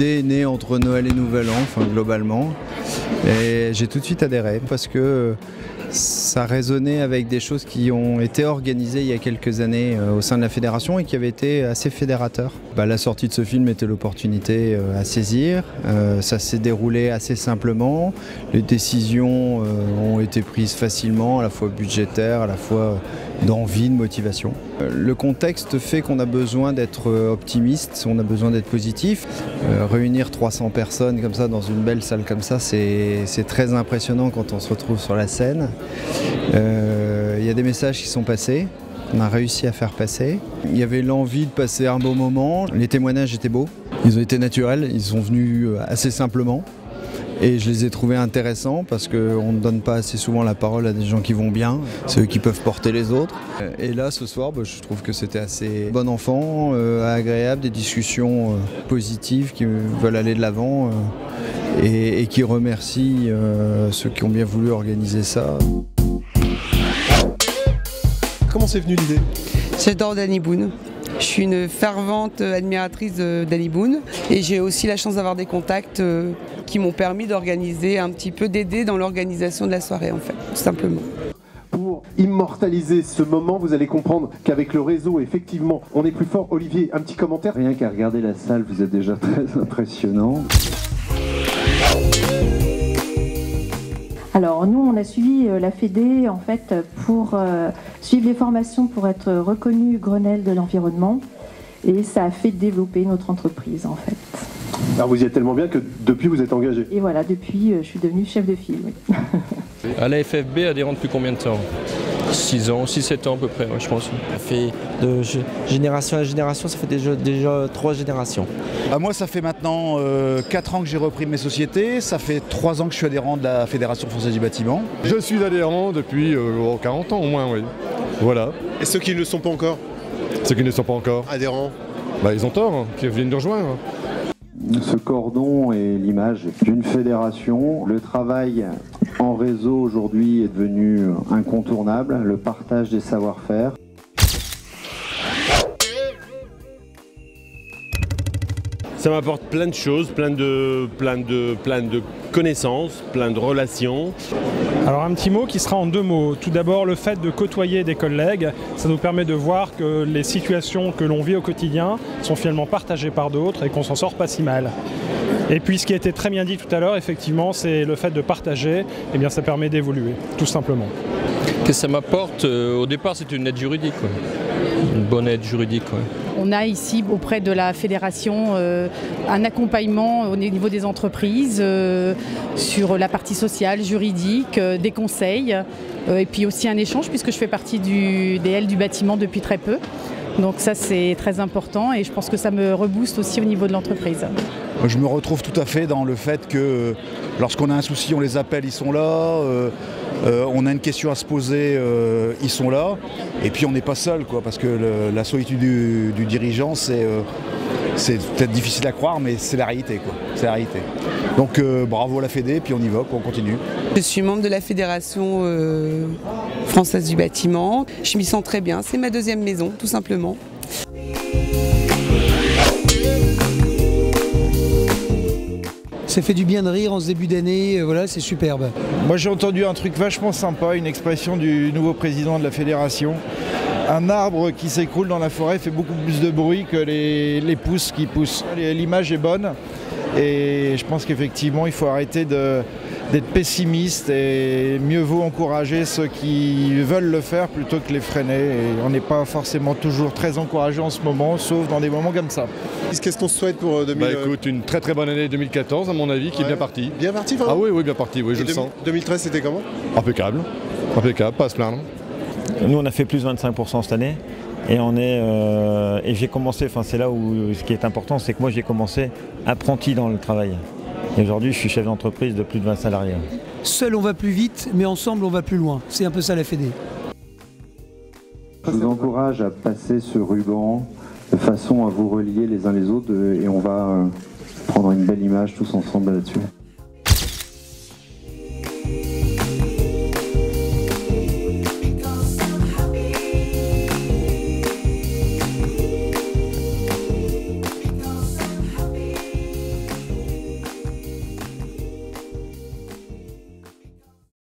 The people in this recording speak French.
L'idée est née entre Noël et Nouvel An, enfin globalement. Et j'ai tout de suite adhéré parce que ça résonnait avec des choses qui ont été organisées il y a quelques années au sein de la fédération et qui avaient été assez fédérateurs. La sortie de ce film était l'opportunité à saisir. Ça s'est déroulé assez simplement. Les décisions ont été prises facilement, à la fois budgétaires, à la fois d'envie, de motivation. Le contexte fait qu'on a besoin d'être optimiste, on a besoin d'être positif. Réunir 300 personnes comme ça dans une belle salle comme ça, c'est très impressionnant quand on se retrouve sur la scène. Il y a des messages qui sont passés, qu'on a réussi à faire passer. Il y avait l'envie de passer un beau moment. Les témoignages étaient beaux, ils ont été naturels, ils sont venus assez simplement. Et je les ai trouvés intéressants parce qu'on ne donne pas assez souvent la parole à des gens qui vont bien, ceux qui peuvent porter les autres. Et là, ce soir, je trouve que c'était assez bon enfant, agréable, des discussions positives qui veulent aller de l'avant et qui remercient ceux qui ont bien voulu organiser ça. Comment c'est venu l'idée? J'adore Danny Boone. Je suis une fervente admiratrice de Danny Boone et j'ai aussi la chance d'avoir des contacts qui m'ont permis d'organiser un petit peu, d'aider dans l'organisation de la soirée en fait, tout simplement. Pour immortaliser ce moment, vous allez comprendre qu'avec le réseau, effectivement, on est plus fort. Olivier, un petit commentaire? Rien qu'à regarder la salle, vous êtes déjà très impressionnant. Alors nous, on a suivi la Fédé en fait pour suivre les formations pour être reconnu Grenelle de l'environnement et ça a fait développer notre entreprise en fait. Alors vous y êtes tellement bien que depuis vous êtes engagé. Et voilà, depuis je suis devenue chef de file. Oui. À la FFB, adhérent depuis combien de temps? 6 ans, 6-7 ans à peu près, ouais, je pense. Ça fait de génération à génération, ça fait déjà 3 générations. Moi, ça fait maintenant 4 ans que j'ai repris mes sociétés. Ça fait 3 ans que je suis adhérent de la Fédération Française du Bâtiment. Je suis adhérent depuis 40 ans au moins, oui. Voilà. Et ceux qui ne le sont pas encore? Ceux qui ne sont pas encore Adhérents? Ils ont tort, qui viennent nous rejoindre. Ce cordon est l'image d'une fédération. Le travail en réseau aujourd'hui est devenu incontournable, le partage des savoir-faire. Ça m'apporte plein de choses, plein de connaissances, plein de relations. Alors un petit mot qui sera en 2 mots. Tout d'abord, le fait de côtoyer des collègues, ça nous permet de voir que les situations que l'on vit au quotidien sont finalement partagées par d'autres et qu'on s'en sort pas si mal. Et puis ce qui a été très bien dit tout à l'heure, effectivement, c'est le fait de partager, eh bien ça permet d'évoluer, tout simplement. Qu'est-ce que ça m'apporte? Au départ, c'était une aide juridique, quoi. Une bonne aide juridique. Ouais. On a ici auprès de la fédération un accompagnement au niveau des entreprises sur la partie sociale, juridique, des conseils et puis aussi un échange puisque je fais partie des L du bâtiment depuis très peu. Donc ça c'est très important et je pense que ça me rebooste aussi au niveau de l'entreprise. Je me retrouve tout à fait dans le fait que lorsqu'on a un souci, on les appelle, ils sont là. On a une question à se poser, ils sont là. Et puis on n'est pas seul, quoi, parce que la solitude du dirigeant, c'est peut-être difficile à croire, mais c'est la réalité, quoi. C'est la réalité. Donc bravo à la Fédé, puis on y va, quoi, on continue. Je suis membre de la Fédération Française du Bâtiment. Je m'y sens très bien, c'est ma 2e maison, tout simplement. Ça fait du bien de rire en ce début d'année, voilà, c'est superbe. Moi j'ai entendu un truc vachement sympa, une expression du nouveau président de la fédération. Un arbre qui s'écroule dans la forêt fait beaucoup plus de bruit que les pousses qui poussent. L'image est bonne et je pense qu'effectivement il faut arrêter d'être pessimiste et mieux vaut encourager ceux qui veulent le faire plutôt que les freiner. Et on n'est pas forcément toujours très encouragé en ce moment, sauf dans des moments comme ça. Qu'est-ce qu'on se souhaite pour 2000 Écoute, une très très bonne année 2014 à mon avis, qui est bien partie. Bien parti, vraiment? Ah oui, bien parti, oui, je le sens. 2013 c'était comment? Impeccable, pas à se plaindre. Nous on a fait plus 25% cette année. Et et j'ai commencé, c'est là où ce qui est important, c'est que moi j'ai commencé apprenti dans le travail. Et aujourd'hui je suis chef d'entreprise de plus de 20 salariés. Seul on va plus vite, mais ensemble on va plus loin. C'est un peu ça la Fédé. Je vous encourage à passer ce ruban de façon à vous relier les uns les autres et on va prendre une belle image tous ensemble là-dessus.